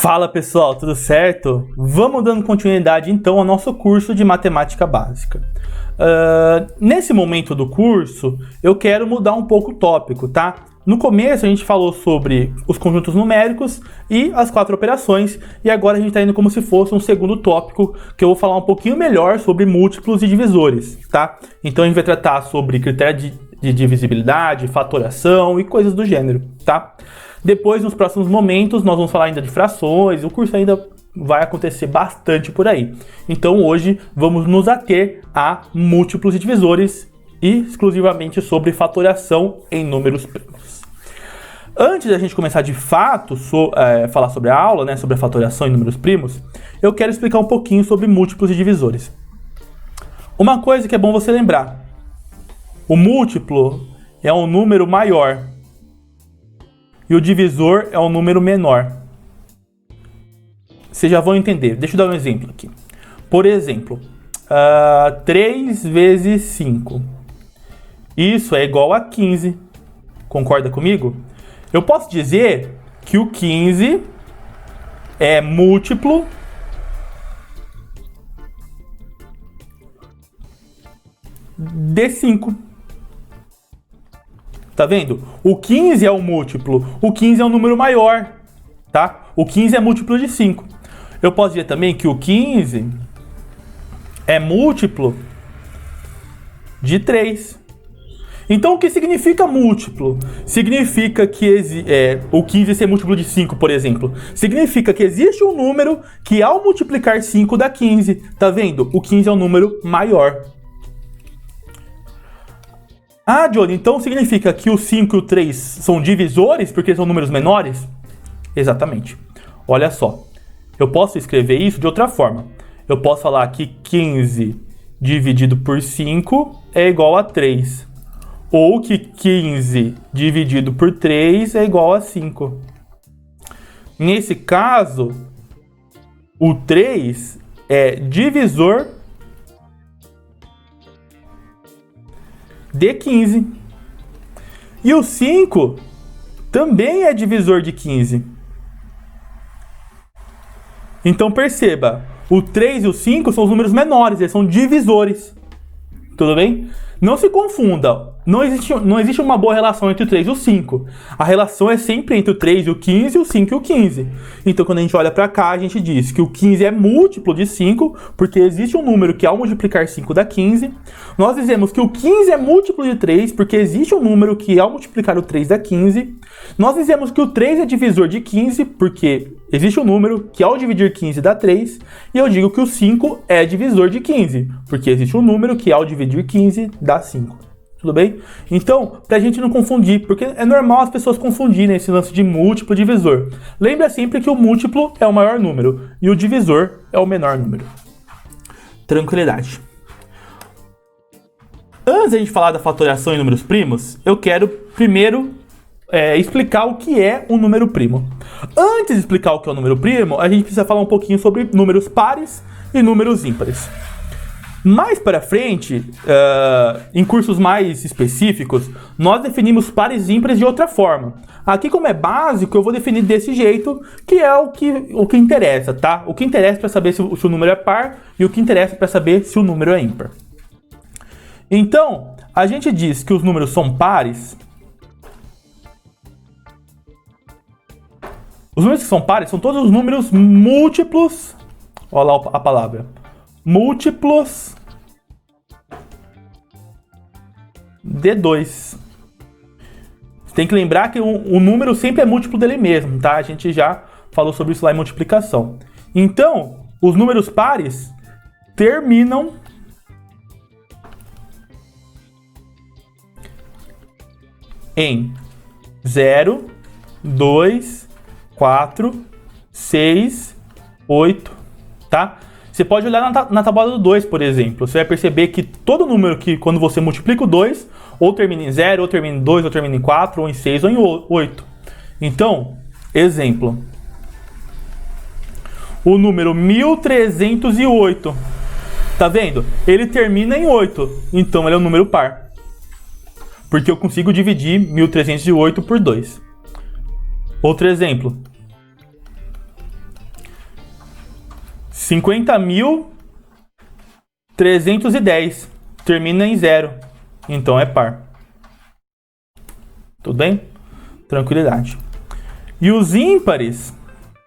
Fala pessoal, tudo certo? Vamos dando continuidade então ao nosso curso de matemática básica. Nesse momento do curso, eu quero mudar um pouco o tópico, tá? No começo a gente falou sobre os conjuntos numéricos e as 4 operações, e agora a gente está indo como se fosse um segundo tópico, que eu vou falar um pouquinho melhor sobre múltiplos e divisores, tá? Então a gente vai tratar sobre critério de divisibilidade, fatoração e coisas do gênero, tá? Depois, nos próximos momentos, nós vamos falar ainda de frações, o curso ainda vai acontecer bastante por aí. Então hoje vamos nos ater a múltiplos e divisores e exclusivamente sobre fatoração em números primos. Antes da gente começar de fato falar sobre a aula, né, sobre a fatoração em números primos, eu quero explicar um pouquinho sobre múltiplos e divisores. Uma coisa que é bom você lembrar: o múltiplo é um número maior e o divisor é um número menor. Vocês já vão entender. Deixa eu dar um exemplo aqui. Por exemplo, 3 vezes 5. Isso é igual a 15. Concorda comigo? Eu posso dizer que o 15 é múltiplo de 5. Tá vendo? O 15 é um múltiplo. O 15 é um número maior, tá? O 15 é múltiplo de 5. Eu posso dizer também que o 15 é múltiplo de 3. Então, o que significa múltiplo? Significa que o 15 ser múltiplo de 5, por exemplo. Significa que existe um número que, ao multiplicar 5, dá 15. Tá vendo? O 15 é um número maior. Ah, Johnny, então significa que o 5 e o 3 são divisores porque são números menores? Exatamente. Olha só, eu posso escrever isso de outra forma. Eu posso falar que 15 dividido por 5 é igual a 3. Ou que 15 dividido por 3 é igual a 5. Nesse caso, o 3 é divisor de 15. E o 5 também é divisor de 15. Então perceba, o 3 e o 5 são os números menores, eles são divisores. Tudo bem? Não se confunda, não existe uma boa relação entre o 3 e o 5. A relação é sempre entre o 3 e o 15 e o 5 e o 15. Então quando a gente olha para cá, a gente diz que o 15 é múltiplo de 5, porque existe um número que ao multiplicar 5 dá 15. Nós dizemos que o 15 é múltiplo de 3, porque existe um número que ao multiplicar o 3 dá 15. Nós dizemos que o 3 é divisor de 15, porque existe um número que ao dividir 15 dá 3. E eu digo que o 5 é divisor de 15, porque existe um número que ao dividir 15 dá 5. Tudo bem? Então, pra gente não confundir, porque é normal as pessoas confundirem esse lance de múltiplo e divisor. Lembra sempre que o múltiplo é o maior número e o divisor é o menor número. Tranquilidade. Antes de a gente falar da fatoração em números primos, eu quero primeiro explicar o que é um número primo. Antes de explicar o que é um número primo, a gente precisa falar um pouquinho sobre números pares e números ímpares. Mais para frente, em cursos mais específicos, nós definimos pares e ímpares de outra forma. Aqui, como é básico, eu vou definir desse jeito, que é o que interessa, tá? O que interessa para saber se o número é par e o que interessa para saber se o número é ímpar. Então, a gente diz que os números são pares. Os números que são pares são todos os números múltiplos. Olha lá a palavra. Múltiplos de 2. Tem que lembrar que o número sempre é múltiplo dele mesmo, tá? A gente já falou sobre isso lá em multiplicação. Então, os números pares terminam em 0, 2, 4, 6, 8, tá? Você pode olhar na tábua do 2, por exemplo. Você vai perceber que todo número que, quando você multiplica o 2, ou termina em 0, ou termina em 2, ou termina em 4, ou em 6, ou em 8. Então, exemplo. O número 1308. Tá vendo? Ele termina em 8. Então, ele é um número par. Porque eu consigo dividir 1308 por 2. Outro exemplo. 50.310. Termina em 0. Então é par. Tudo bem? Tranquilidade. E os ímpares,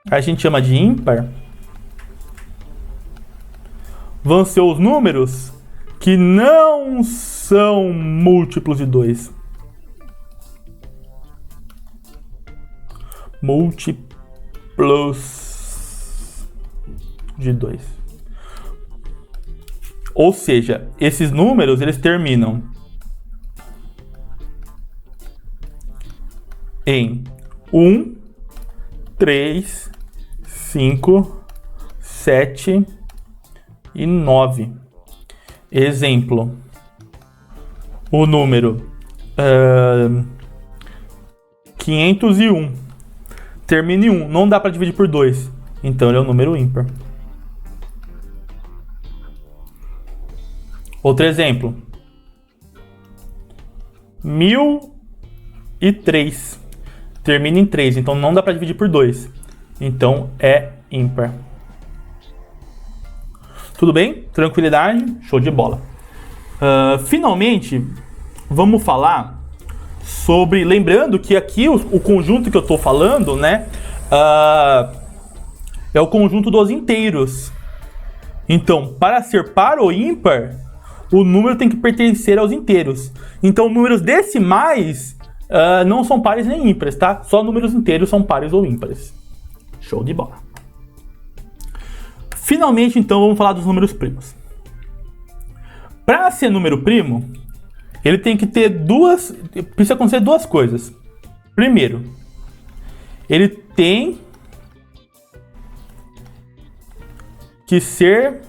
a gente chama de ímpar, vão ser os números que não são múltiplos de 2. Múltiplos de 2. Ou seja, esses números, eles terminam em 1, 3, 5, 7 e 9. Exemplo. O número 501 termina em 1. Não dá para dividir por 2. Então ele é um número ímpar. Outro exemplo. 1003 termina em 3. Então não dá para dividir por 2. Então é ímpar. Tudo bem? Tranquilidade? Show de bola. Finalmente, vamos falar sobre... Lembrando que aqui o conjunto que eu estou falando, né? É o conjunto dos inteiros. Então, para ser par ou ímpar, o número tem que pertencer aos inteiros. Então, números decimais não são pares nem ímpares, tá? Só números inteiros são pares ou ímpares. Show de bola. Finalmente, então, vamos falar dos números primos. Para ser número primo, ele tem que ter precisa acontecer duas coisas. Primeiro, ele tem que ser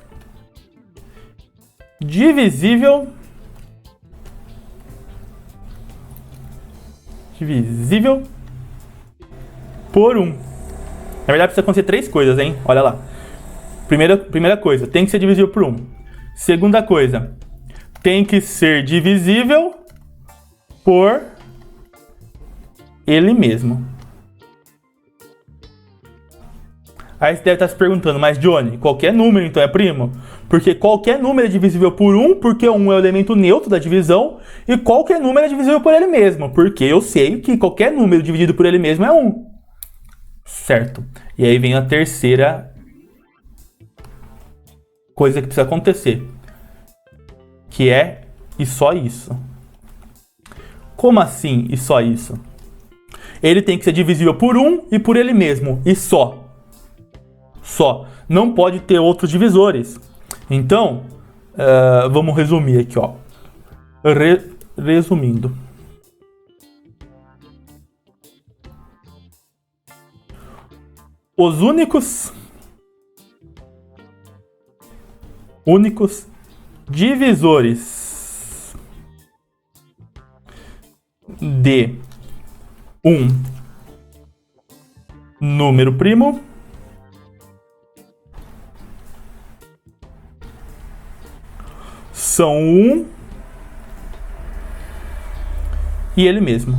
divisível por 1. Na verdade, precisa acontecer três coisas, hein? Olha lá. Primeira coisa, tem que ser divisível por 1. Segunda coisa, tem que ser divisível por ele mesmo. Aí você deve estar se perguntando, mas Johnny, qualquer número então é primo? Porque qualquer número é divisível por 1, porque 1 é o elemento neutro da divisão, e qualquer número é divisível por ele mesmo, porque eu sei que qualquer número dividido por ele mesmo é 1. Certo. E aí vem a terceira coisa que precisa acontecer, que é e só isso. Como assim e só isso? Ele tem que ser divisível por 1 e por ele mesmo, e só. Só. Não pode ter outros divisores. Então, vamos resumir aqui, ó. Resumindo. Os únicos divisores de um número primo são 1 e ele mesmo.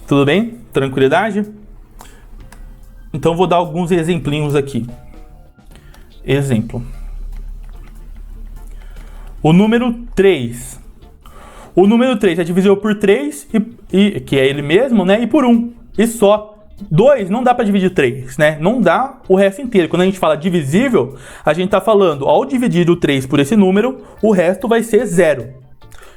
Tudo bem? Tranquilidade? Então vou dar alguns exemplinhos aqui. Exemplo. O número 3. O número 3 é divisível por 3, que é ele mesmo, né? E por 1. E só. 2 não dá para dividir 3, né? Não dá o resto inteiro. Quando a gente fala divisível, a gente está falando, ao dividir o 3 por esse número, o resto vai ser 0.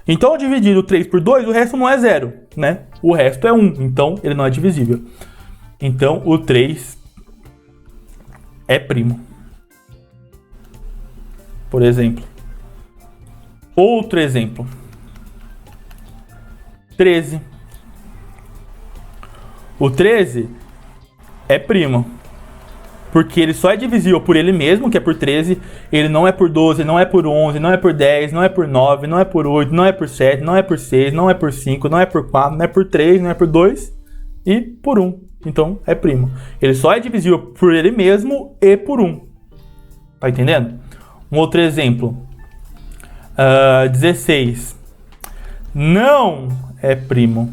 Então, ao dividir o 3 por 2, o resto não é 0, né? O resto é 1, então ele não é divisível. Então, o 3 é primo. Por exemplo. Outro exemplo. 13. O 13 é primo. Porque ele só é divisível por ele mesmo, que é por 13. Ele não é por 12, não é por 11, não é por 10, não é por 9, não é por 8, não é por 7, não é por 6, não é por 5, não é por 4, não é por 3, não é por 2 e por 1. Então, é primo. Ele só é divisível por ele mesmo e por 1. Tá entendendo? Um outro exemplo. 16. Não é primo.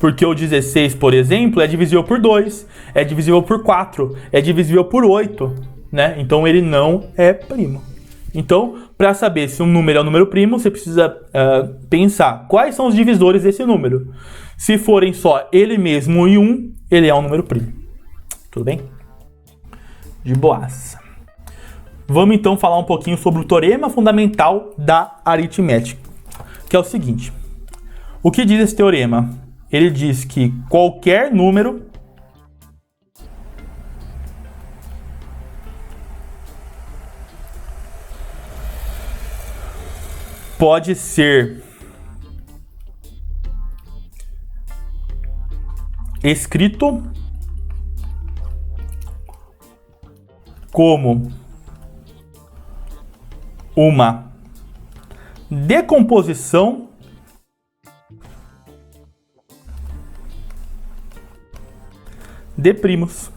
Porque o 16, por exemplo, é divisível por 2, é divisível por 4, é divisível por 8, né? Então ele não é primo. Então, para saber se um número é um número primo, você precisa pensar quais são os divisores desse número. Se forem só ele mesmo e 1, ele é um número primo. Tudo bem? De boaça. Vamos então falar um pouquinho sobre o teorema fundamental da aritmética, que é o seguinte. O que diz esse teorema? Ele diz que qualquer número pode ser escrito como uma decomposição de primos.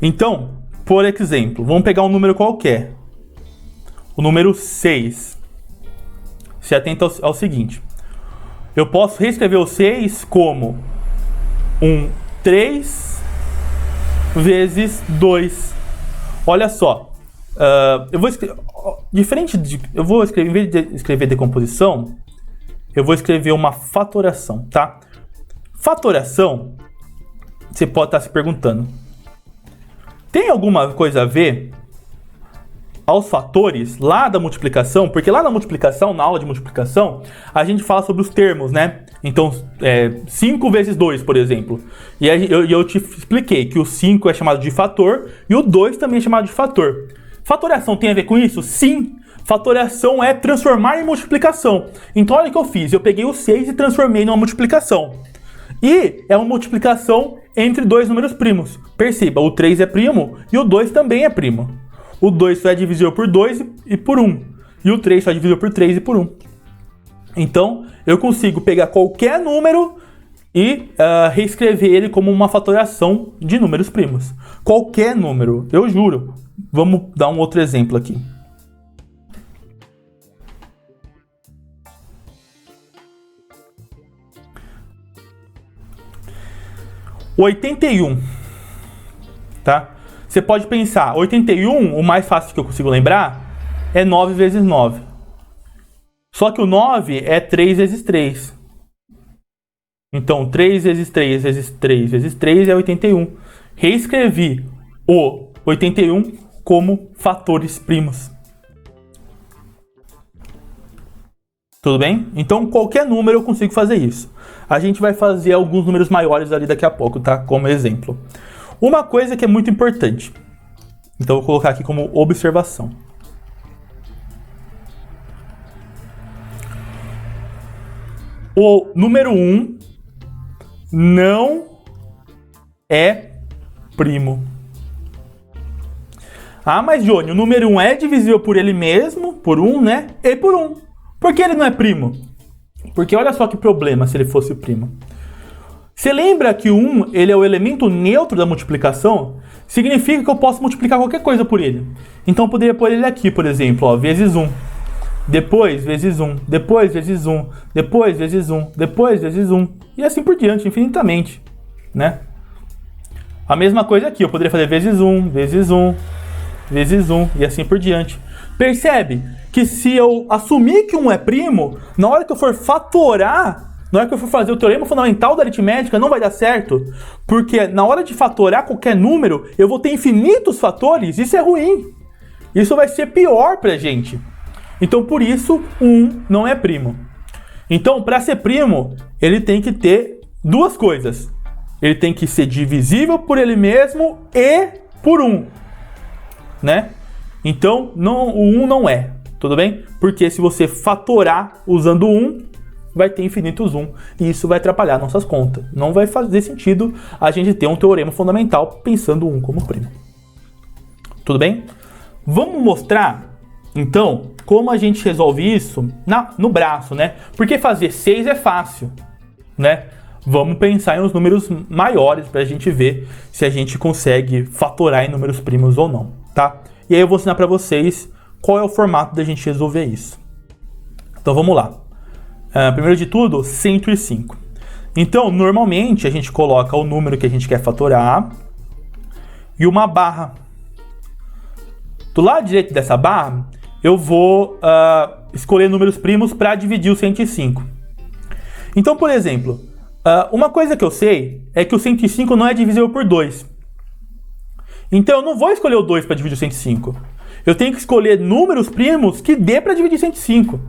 Então, por exemplo, vamos pegar um número qualquer. O número 6. Se atenta ao seguinte. Eu posso reescrever o 6 como 3 vezes 2. Olha só. Eu vou escrever... em vez de escrever decomposição, eu vou escrever uma fatoração, tá? Fatoração, você pode estar se perguntando, tem alguma coisa a ver aos fatores lá da multiplicação? Porque lá na multiplicação, na aula de multiplicação, a gente fala sobre os termos, né? Então, 5 vezes 2, por exemplo. E aí eu te expliquei que o 5 é chamado de fator e o 2 também é chamado de fator. Fatoração tem a ver com isso? Sim! Fatoração é transformar em multiplicação. Então, olha o que eu fiz. Eu peguei o 6 e transformei numa multiplicação. E é uma multiplicação entre dois números primos. Perceba, o 3 é primo e o 2 também é primo. O 2 só é divisível por 2 e por 1. E o 3 só é divisível por 3 e por 1. Então, eu consigo pegar qualquer número e reescrever ele como uma fatoração de números primos. Qualquer número, eu juro. Vamos dar um outro exemplo aqui. O 81, tá? Você pode pensar, 81, o mais fácil que eu consigo lembrar, é 9 vezes 9. Só que o 9 é 3 vezes 3. Então, 3 vezes 3 vezes 3 vezes 3 é 81. Reescrevi o 81 como fatores primos. Tudo bem? Então, qualquer número eu consigo fazer isso. A gente vai fazer alguns números maiores ali daqui a pouco, tá? Como exemplo. Uma coisa que é muito importante. Então, eu vou colocar aqui como observação. O número 1 não é primo. Ah, mas Johnny, o número 1 é divisível por ele mesmo, por 1, né? E por 1. Por que ele não é primo? Porque olha só que problema se ele fosse primo. Você lembra que o 1 ele é o elemento neutro da multiplicação? Significa que eu posso multiplicar qualquer coisa por ele. Então eu poderia pôr ele aqui, por exemplo, ó, vezes 1. Depois, vezes 1. Depois, vezes 1. Depois, vezes 1. Depois, vezes 1. E assim por diante, infinitamente. Né? A mesma coisa aqui. Eu poderia fazer vezes 1, vezes 1, vezes 1. E assim por diante. Percebe que se eu assumir que 1 é primo, na hora que eu for fatorar, na hora que eu for fazer o teorema fundamental da aritmética, não vai dar certo. Porque na hora de fatorar qualquer número, eu vou ter infinitos fatores. Isso é ruim. Isso vai ser pior pra gente. Então, por isso, 1 não é primo. Então, para ser primo, ele tem que ter duas coisas. Ele tem que ser divisível por ele mesmo e por 1. Né? Então, o 1 não é. Tudo bem? Porque se você fatorar usando 1, vai ter infinitos 1. E isso vai atrapalhar nossas contas. Não vai fazer sentido a gente ter um teorema fundamental pensando 1 como primo. Tudo bem? Vamos mostrar, então, como a gente resolve isso no braço, né? Porque fazer 6 é fácil, né? Vamos pensar em uns números maiores para a gente ver se a gente consegue fatorar em números primos ou não, tá? E aí eu vou ensinar para vocês qual é o formato da gente resolver isso. Então vamos lá. Primeiro de tudo, 105. Então, normalmente, a gente coloca o número que a gente quer fatorar e uma barra. Do lado direito dessa barra, eu vou escolher números primos para dividir o 105. Então, por exemplo, uma coisa que eu sei é que o 105 não é divisível por 2. Então, eu não vou escolher o 2 para dividir o 105. Eu tenho que escolher números primos que dê para dividir 105.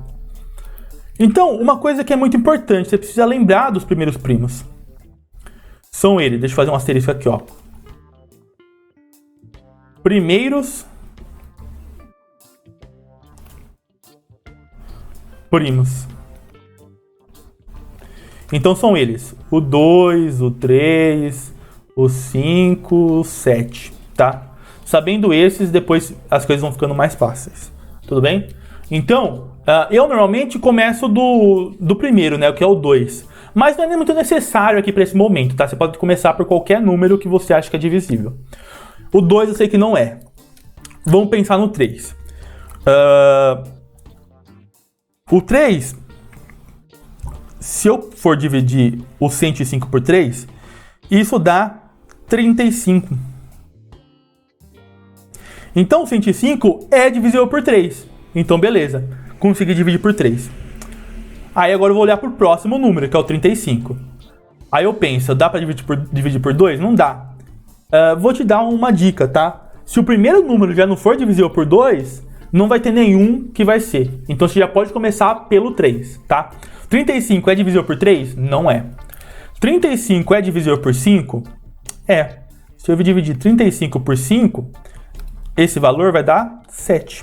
Então, uma coisa que é muito importante, você precisa lembrar dos primeiros primos. São eles, deixa eu fazer um asterisco aqui, ó. Primeiros primos. Então são eles, o 2, o 3, o 5, o 7, tá? Sabendo esses, depois as coisas vão ficando mais fáceis, tudo bem? Então, eu normalmente começo do primeiro, né, que é o 2. Mas não é muito necessário aqui para esse momento, tá? Você pode começar por qualquer número que você acha que é divisível. O 2 eu sei que não é. Vamos pensar no 3. O 3, se eu for dividir o 105 por 3, isso dá 35. Então, o 105 é divisível por 3. Então, beleza. Consegui dividir por 3. Aí, agora eu vou olhar para o próximo número, que é o 35. Aí eu penso, dá para dividir por 2? Não dá. Vou te dar uma dica, tá? Se o primeiro número já não for divisível por 2, não vai ter nenhum que vai ser. Então, você já pode começar pelo 3, tá? 35 é divisível por 3? Não é. 35 é divisível por 5? É. Se eu dividir 35 por 5, esse valor vai dar 7.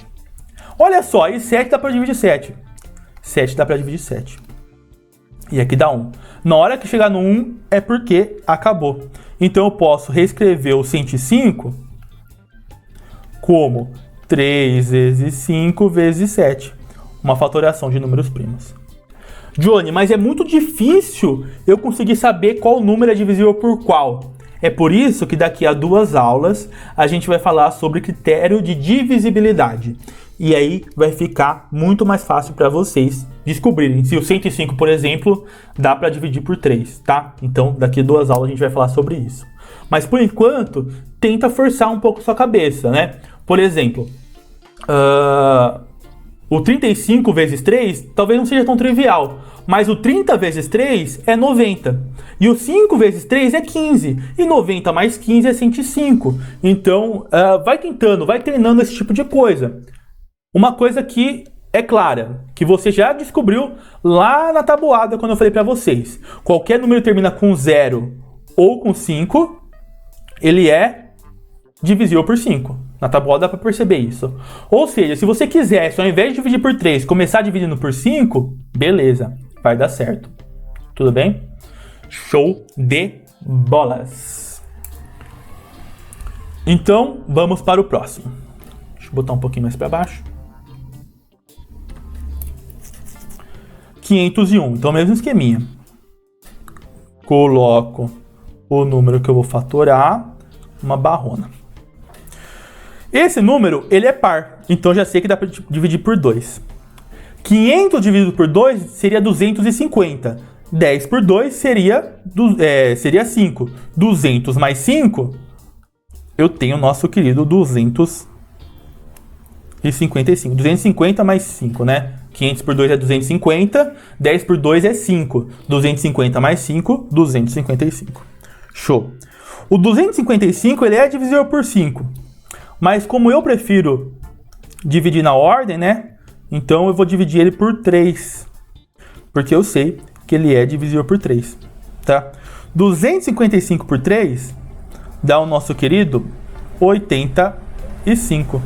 Olha só, e 7 dá para dividir 7. 7 dá para dividir 7. E aqui dá 1. Na hora que chegar no 1, é porque acabou. Então eu posso reescrever o 105 como 3 vezes 5 vezes 7. Uma fatoração de números primos. Johnny, mas é muito difícil eu conseguir saber qual número é divisível por qual. É por isso que daqui a 2 aulas a gente vai falar sobre critério de divisibilidade. E aí vai ficar muito mais fácil para vocês descobrirem se o 105, por exemplo, dá para dividir por 3, tá? Então, daqui a 2 aulas a gente vai falar sobre isso. Mas, por enquanto, tenta forçar um pouco sua cabeça, né? Por exemplo, o 35 vezes 3 talvez não seja tão trivial, mas o 30 vezes 3 é 90. E o 5 vezes 3 é 15. E 90 mais 15 é 105. Então, vai tentando, vai treinando esse tipo de coisa. Uma coisa que é clara, que você já descobriu lá na tabuada quando eu falei para vocês. Qualquer número que termina com 0 ou com 5, ele é divisível por 5. Na tabuada dá para perceber isso. Ou seja, se você quisesse, ao invés de dividir por 3, começar dividindo por 5, beleza, vai dar certo. Tudo bem? Show de bolas. Então, vamos para o próximo. Deixa eu botar um pouquinho mais para baixo. 501. Então, mesmo esqueminha. Coloco o número que eu vou fatorar, uma barrona. Esse número, ele é par. Então, já sei que dá para dividir por 2. 500 dividido por 2 seria 250. 10 por 2 seria 5. 200 mais 5, eu tenho o nosso querido 255. 250 mais 5, né? 500 por 2 é 250. 10 por 2 é 5. 250 mais 5, 255. Show. O 255, ele é divisível por 5. Mas como eu prefiro dividir na ordem, né? Então eu vou dividir ele por 3. Porque eu sei que ele é divisível por 3, tá? 255 por 3 dá o nosso querido 85.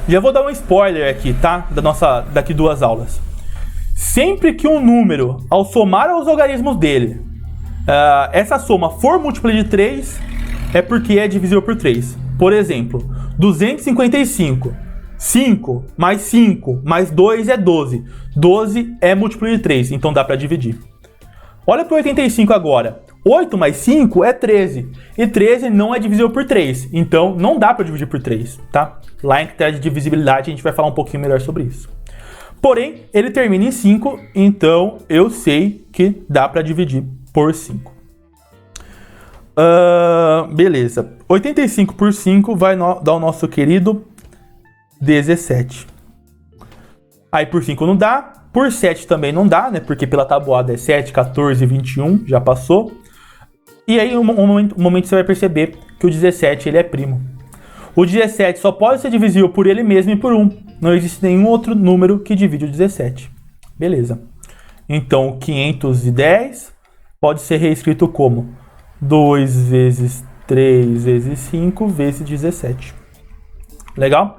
Já vou dar um spoiler aqui, tá? Daqui 2 aulas. Sempre que um número, ao somar aos logaritmos dele, essa soma for múltipla de 3, é porque é divisível por 3. Por exemplo, 255. 5 mais 5 mais 2 é 12. 12 é múltiplo de 3, então dá para dividir. Olha para o 85 agora. 8 mais 5 é 13. E 13 não é divisível por 3. Então não dá para dividir por 3, tá? Lá em critério de divisibilidade a gente vai falar um pouquinho melhor sobre isso. Porém, ele termina em 5, então eu sei que dá para dividir por 5. Beleza. 85 por 5 vai dar o nosso querido 17. Aí por 5 não dá. Por 7 também não dá, né? Porque pela tabuada é 7, 14, 21. Já passou. E aí um momento você vai perceber que o 17 ele é primo. O 17 só pode ser divisível por ele mesmo e por 1. Não existe nenhum outro número que divide o 17. Beleza. Então 510 pode ser reescrito como 2 vezes 3 vezes 5 vezes 17. Legal?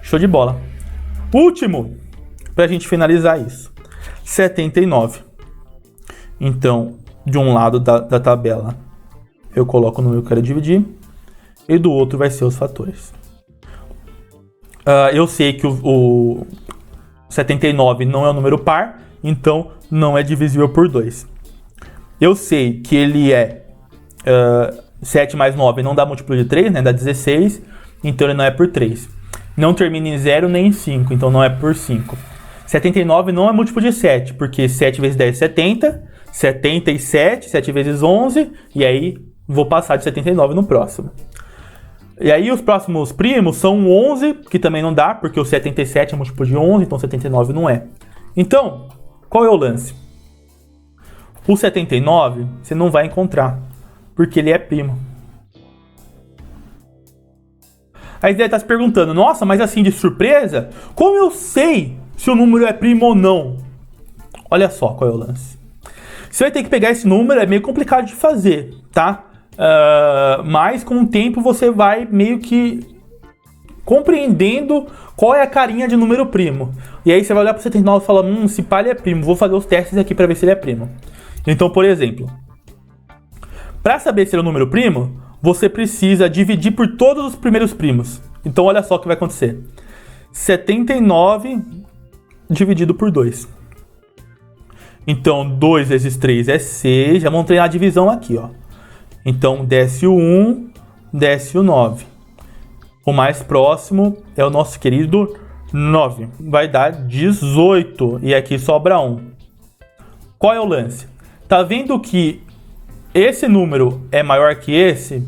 Show de bola. Último, pra gente finalizar isso. 79. Então, de um lado da tabela, eu coloco o número que eu quero dividir. E do outro vai ser os fatores. Eu sei que o 79 não é um número par, então não é divisível por 2. Eu sei que ele é 7 mais 9 não dá múltiplo de 3, né? Dá 16, então ele não é por 3. Não termina em 0 nem em 5, então não é por 5. 79 não é múltiplo de 7, porque 7 vezes 10 é 70, 77, 7 vezes 11, e aí vou passar de 79 no próximo. E aí os próximos primos são 11, que também não dá, porque o 77 é múltiplo de 11, então 79 não é. Então, qual é o lance? O 79 você não vai encontrar, porque ele é primo. Aí você deve estar se perguntando, nossa, mas assim de surpresa, como eu sei se o número é primo ou não? Olha só qual é o lance. Você vai ter que pegar esse número, é meio complicado de fazer, tá? Mas com o tempo você vai meio que compreendendo qual é a carinha de número primo. E aí você vai olhar para o 79 e falar, se pá ele é primo, vou fazer os testes aqui para ver se ele é primo. Então, por exemplo, para saber se ele é um número primo, você precisa dividir por todos os primeiros primos. Então olha só o que vai acontecer. 79 dividido por 2. Então 2 vezes 3 é 6. Já vamos treinar a divisão aqui, ó. Então desce o 1, desce o 9. O mais próximo é o nosso querido 9. Vai dar 18. E aqui sobra 1. Qual é o lance? Tá vendo que esse número é maior que esse?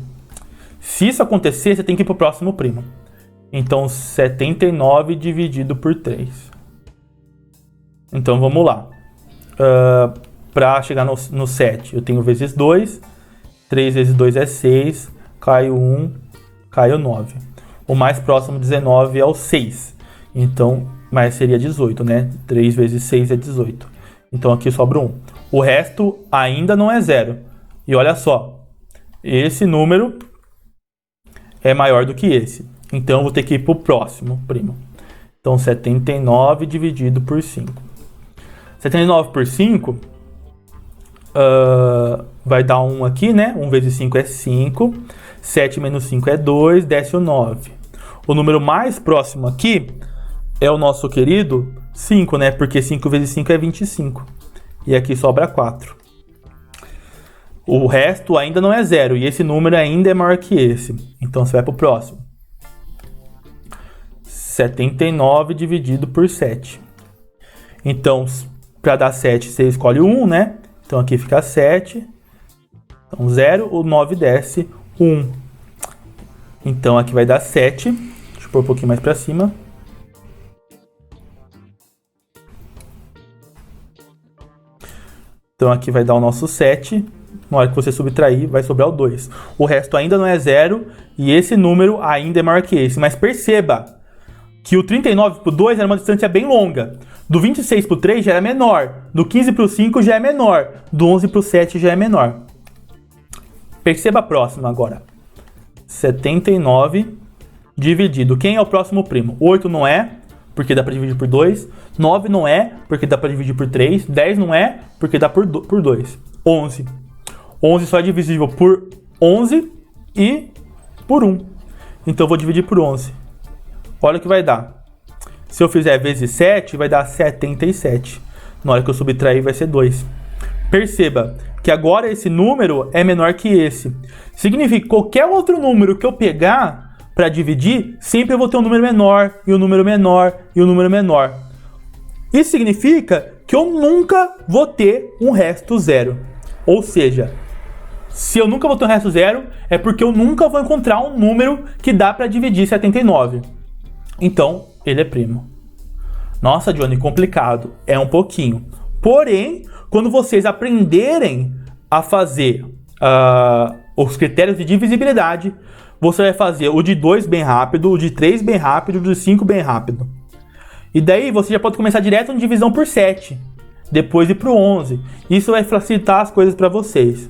Se isso acontecer, você tem que ir para o próximo primo. Então 79 dividido por 3. Então vamos lá. Para chegar no 7, eu tenho vezes 2. 3 vezes 2 é 6. Caiu 1, caiu 9. O mais próximo 19 é o 6. Então, mas seria 18, né? 3 vezes 6 é 18. Então aqui sobra 1. O resto ainda não é 0. E olha só, esse número é maior do que esse. Então eu vou ter que ir para o próximo primo. Então 79 dividido por 5. 79 por 5 vai dar 1 aqui, né? 1 vezes 5 é 5. 7 menos 5 é 2, desce o 9. O número mais próximo aqui é o nosso querido 5, né? Porque 5 vezes 5 é 25. E aqui sobra 4. O resto ainda não é 0. E esse número ainda é maior que esse. Então você vai para o próximo. 79 dividido por 7. Então, para dar 7, você escolhe 1, né? Então aqui fica 7. Então 0, o 9 desce 1. Então aqui vai dar 7. Deixa eu pôr um pouquinho mais para cima. Então aqui vai dar o nosso 7. Na hora que você subtrair, vai sobrar o 2. O resto ainda não é 0. E esse número ainda é maior que esse. Mas perceba que o 39 para o 2 era uma distância bem longa. Do 26 para o 3 já era menor. Do 15 para o 5 já é menor. Do 11 para o 7 já é menor. Perceba a próxima agora. 79 dividido. Quem é o próximo primo? 8 não é, porque dá para dividir por 2. 9 não é, porque dá para dividir por 3. 10 não é, porque dá por 2. 11. 11 só é divisível por 11 e por 1. Então eu vou dividir por 11. Olha o que vai dar. Se eu fizer vezes 7, vai dar 77. Na hora que eu subtrair, vai ser 2. Perceba que agora esse número é menor que esse. Significa que qualquer outro número que eu pegar para dividir, sempre eu vou ter um número menor, e um número menor, e um número menor. Isso significa que eu nunca vou ter um resto zero. Ou seja, se eu nunca vou ter um resto zero, é porque eu nunca vou encontrar um número que dá para dividir 79. Então, ele é primo. Nossa, Johnny, complicado. É um pouquinho. Porém, quando vocês aprenderem a fazer os critérios de divisibilidade, você vai fazer o de 2 bem rápido, o de 3 bem rápido, o de 5 bem rápido. E daí você já pode começar direto em divisão por 7, depois ir para o 11. Isso vai facilitar as coisas para vocês.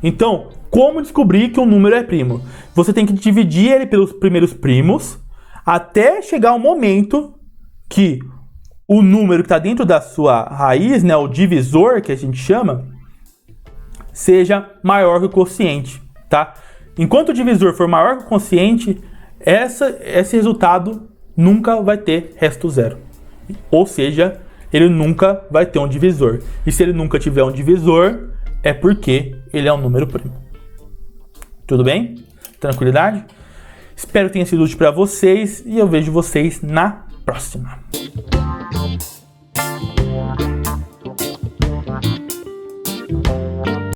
Então, como descobrir que um número é primo? Você tem que dividir ele pelos primeiros primos, até chegar um momento que o número que está dentro da sua raiz, né, o divisor que a gente chama, seja maior que o quociente, tá? Enquanto o divisor for maior que o quociente, esse resultado nunca vai ter resto zero. Ou seja, ele nunca vai ter um divisor. E se ele nunca tiver um divisor, é porque ele é um número primo. Tudo bem? Tranquilidade? Espero que tenha sido útil para vocês e eu vejo vocês na próxima.